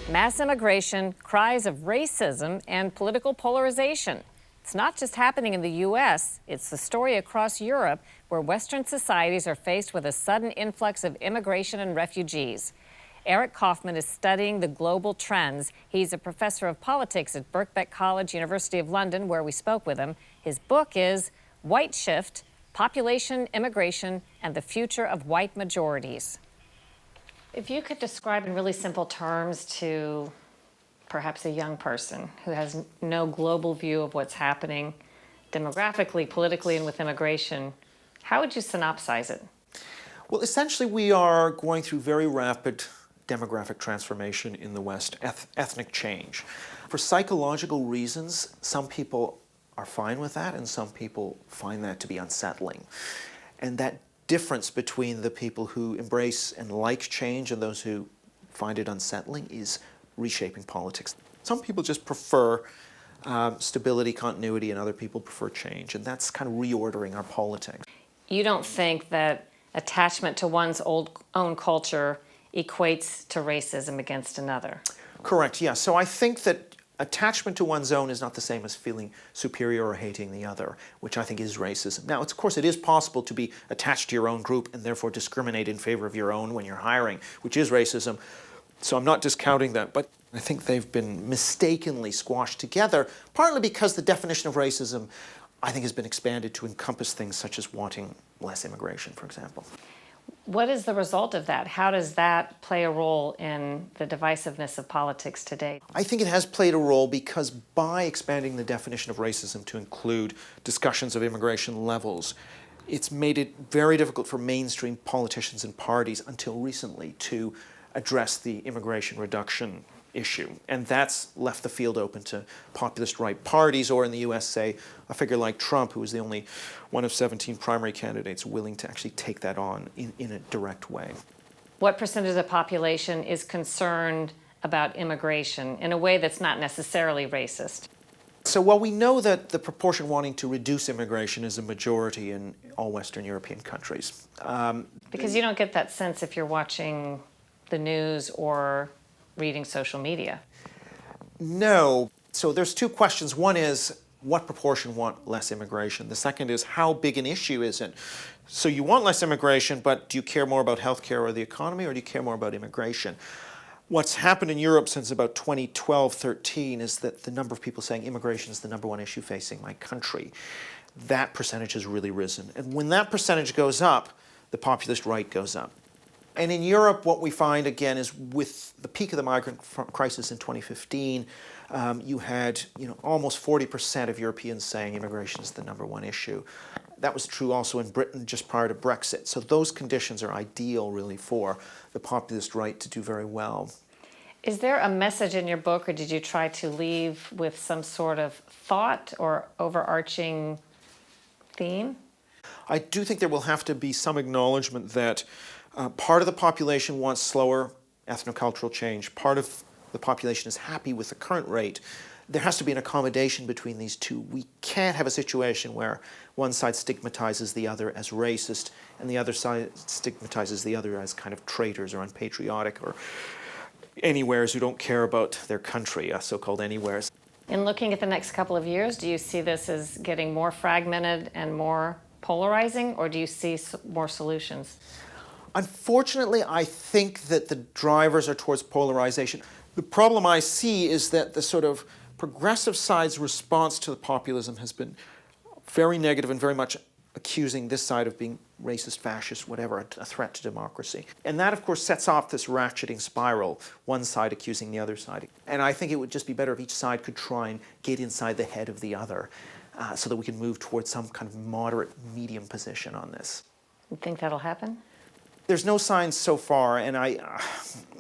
Mass immigration, cries of racism, and political polarization. It's not just happening in the U.S., it's the story across Europe where Western societies are faced with a sudden influx of immigration and refugees. Eric Kaufmann is studying the global trends. He's a professor of politics at Birkbeck College, University of London, where we spoke with him. His book is White Shift, Population, Immigration, and the Future of White Majorities. If you could describe in really simple terms to perhaps a young person who has no global view of what's happening demographically, politically, and with immigration, how would you synopsize it? Well, essentially, we are going through very rapid demographic transformation in the West, ethnic change. For psychological reasons, some people are fine with that, and some people find that to be unsettling. And that difference between the people who embrace and like change and those who find it unsettling is reshaping politics. Some people just prefer stability, continuity, and other people prefer change, and that's kind of reordering our politics. You don't think that attachment to one's own culture equates to racism against another? Correct, yeah. So I think that attachment to one's own is not the same as feeling superior or hating the other, which I think is racism. Now, of course, it is possible to be attached to your own group and therefore discriminate in favor of your own when you're hiring, which is racism. So I'm not discounting that, but I think they've been mistakenly squashed together, partly because the definition of racism, I think, has been expanded to encompass things such as wanting less immigration, for example. What is the result of that? How does that play a role in the divisiveness of politics today? I think it has played a role because by expanding the definition of racism to include discussions of immigration levels, it's made it very difficult for mainstream politicians and parties until recently to address the immigration reduction issue. And that's left the field open to populist right parties, or in the US, say, a figure like Trump, who was the only one of 17 primary candidates willing to actually take that on in a direct way. What percentage of the population is concerned about immigration in a way that's not necessarily racist? So while we know that the proportion wanting to reduce immigration is a majority in all Western European countries. Because you don't get that sense if you're watching the news or reading social media. No. So there's two questions. One is, what proportion want less immigration? The second is, how big an issue is it? So you want less immigration, but do you care more about healthcare or the economy, or do you care more about immigration? What's happened in Europe since about 2012-13 is that the number of people saying immigration is the number one issue facing my country, that percentage has really risen. And when that percentage goes up, the populist right goes up. And in Europe, what we find, again, is with the peak of the migrant crisis in 2015, you had almost 40% of Europeans saying immigration is the number one issue. That was true also in Britain just prior to Brexit. So those conditions are ideal, really, for the populist right to do very well. Is there a message in your book, or did you try to leave with some sort of thought or overarching theme? I do think there will have to be some acknowledgement that part of the population wants slower ethnocultural change. Part of the population is happy with the current rate. There has to be an accommodation between these two. We can't have a situation where one side stigmatizes the other as racist and the other side stigmatizes the other as kind of traitors or unpatriotic or anywheres who don't care about their country, so-called anywheres. In looking at the next couple of years, do you see this as getting more fragmented and more polarizing, or do you see more solutions? Unfortunately, I think that the drivers are towards polarization. The problem I see is that the sort of progressive side's response to the populism has been very negative and very much accusing this side of being racist, fascist, whatever, a threat to democracy. And that, of course, sets off this ratcheting spiral, one side accusing the other side. And I think it would just be better if each side could try and get inside the head of the other so that we can move towards some kind of moderate medium position on this. You think that'll happen? There's no signs so far, and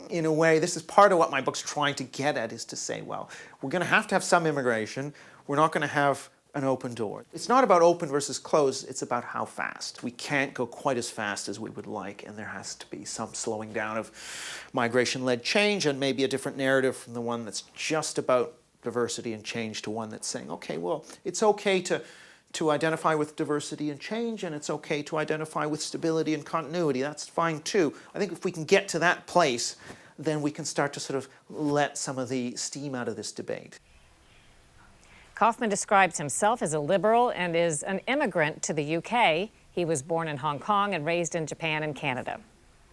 in a way, this is part of what my book's trying to get at, is to say, well, we're going to have some immigration. We're not going to have an open door. It's not about open versus closed, it's about how fast. We can't go quite as fast as we would like, and there has to be some slowing down of migration-led change and maybe a different narrative from the one that's just about diversity and change to one that's saying, okay, well, it's okay to identify with diversity and change, and it's okay to identify with stability and continuity. That's fine too. I think if we can get to that place, then we can start to sort of let some of the steam out of this debate. Kaufmann describes himself as a liberal and is an immigrant to the UK. He was born in Hong Kong and raised in Japan and Canada.